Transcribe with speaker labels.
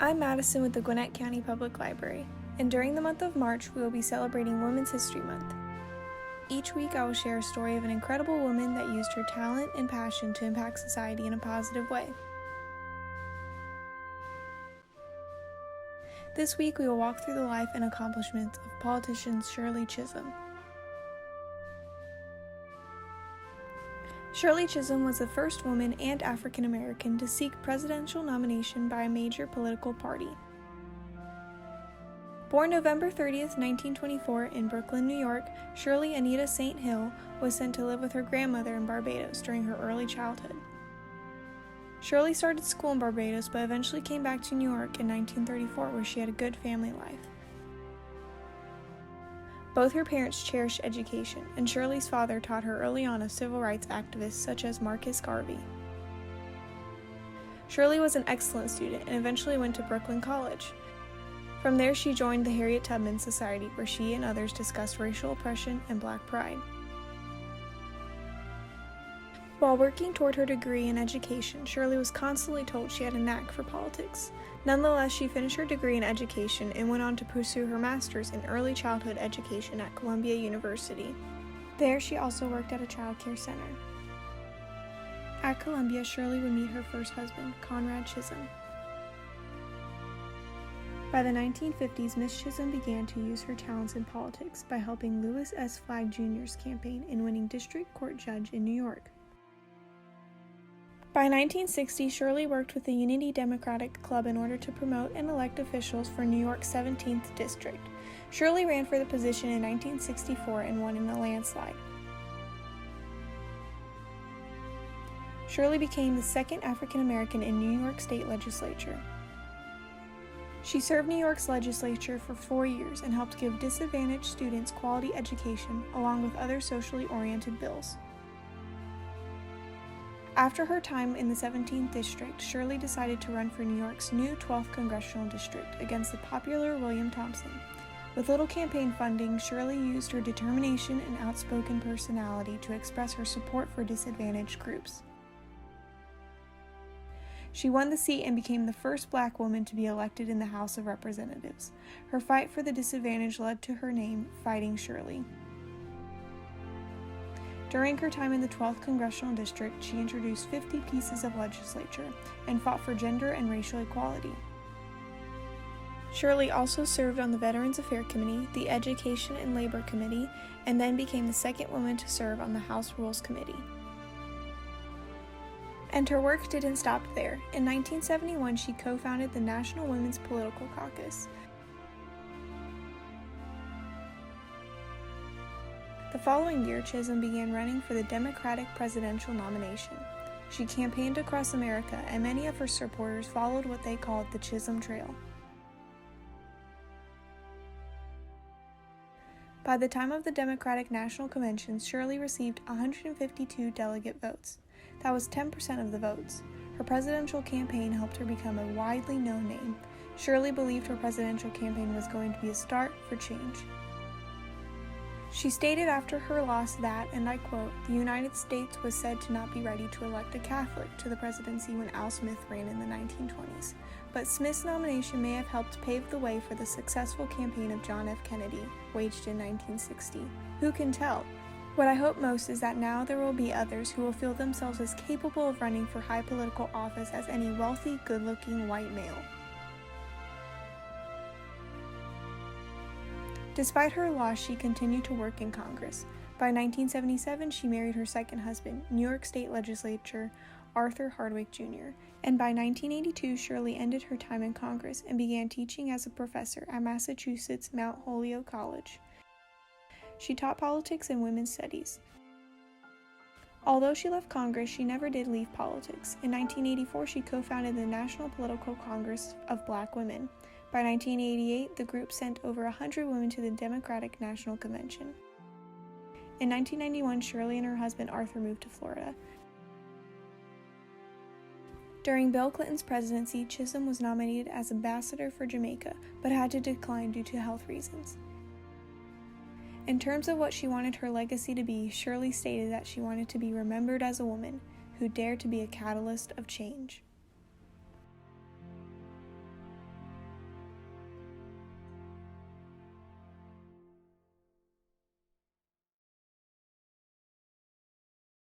Speaker 1: I'm Madison with the Gwinnett County Public Library, and during the month of March, we will be celebrating Women's History Month. Each week, I will share a story of an incredible woman that used her talent and passion to impact society in a positive way. This week, we will walk through the life and accomplishments of politician Shirley Chisholm. Shirley Chisholm was the first woman and African American to seek presidential nomination by a major political party. Born November 30th, 1924 in Brooklyn, New York, Shirley Anita St. Hill was sent to live with her grandmother in Barbados during her early childhood. Shirley started school in Barbados but eventually came back to New York in 1934 where she had a good family life. Both her parents cherished education, and Shirley's father taught her early on of civil rights activists such as Marcus Garvey. Shirley was an excellent student and eventually went to Brooklyn College. From there, she joined the Harriet Tubman Society, where she and others discussed racial oppression and Black pride. While working toward her degree in education, Shirley was constantly told she had a knack for politics. Nonetheless, she finished her degree in education and went on to pursue her master's in early childhood education at Columbia University. There, she also worked at a child care center. At Columbia, Shirley would meet her first husband, Conrad Chisholm. By the 1950s, Miss Chisholm began to use her talents in politics by helping Louis S. Flagg Jr.'s campaign in winning district court judge in New York. By 1960, Shirley worked with the Unity Democratic Club in order to promote and elect officials for New York's 17th District. Shirley ran for the position in 1964 and won in a landslide. Shirley became the second African American in New York State Legislature. She served New York's legislature for 4 years and helped give disadvantaged students quality education, along with other socially oriented bills. After her time in the 17th District, Shirley decided to run for New York's new 12th Congressional District against the popular William Thompson. With little campaign funding, Shirley used her determination and outspoken personality to express her support for disadvantaged groups. She won the seat and became the first Black woman to be elected in the House of Representatives. Her fight for the disadvantaged led to her name, Fighting Shirley. During her time in the 12th Congressional District, she introduced 50 pieces of legislation and fought for gender and racial equality. Shirley also served on the Veterans Affairs Committee, the Education and Labor Committee, and then became the second woman to serve on the House Rules Committee. And her work didn't stop there. In 1971, she co-founded the National Women's Political Caucus. The following year, Chisholm began running for the Democratic presidential nomination. She campaigned across America, and many of her supporters followed what they called the Chisholm Trail. By the time of the Democratic National Convention, Shirley received 152 delegate votes. That was 10% of the votes. Her presidential campaign helped her become a widely known name. Shirley believed her presidential campaign was going to be a start for change. She stated after her loss that, and I quote, "The United States was said to not be ready to elect a Catholic to the presidency when Al Smith ran in the 1920s, but Smith's nomination may have helped pave the way for the successful campaign of John F. Kennedy, waged in 1960. Who can tell? What I hope most is that now there will be others who will feel themselves as capable of running for high political office as any wealthy, good-looking white male." Despite her loss, she continued to work in Congress. By 1977, she married her second husband, New York State Legislature Arthur Hardwick Jr., and by 1982, Shirley ended her time in Congress and began teaching as a professor at Massachusetts Mount Holyoke College. She taught politics and women's studies. Although she left Congress, she never did leave politics. In 1984, she co-founded the National Political Congress of Black Women. By 1988, the group sent over 100 women to the Democratic National Convention. In 1991, Shirley and her husband Arthur moved to Florida. During Bill Clinton's presidency, Chisholm was nominated as ambassador for Jamaica, but had to decline due to health reasons. In terms of what she wanted her legacy to be, Shirley stated that she wanted to be remembered as a woman who dared to be a catalyst of change.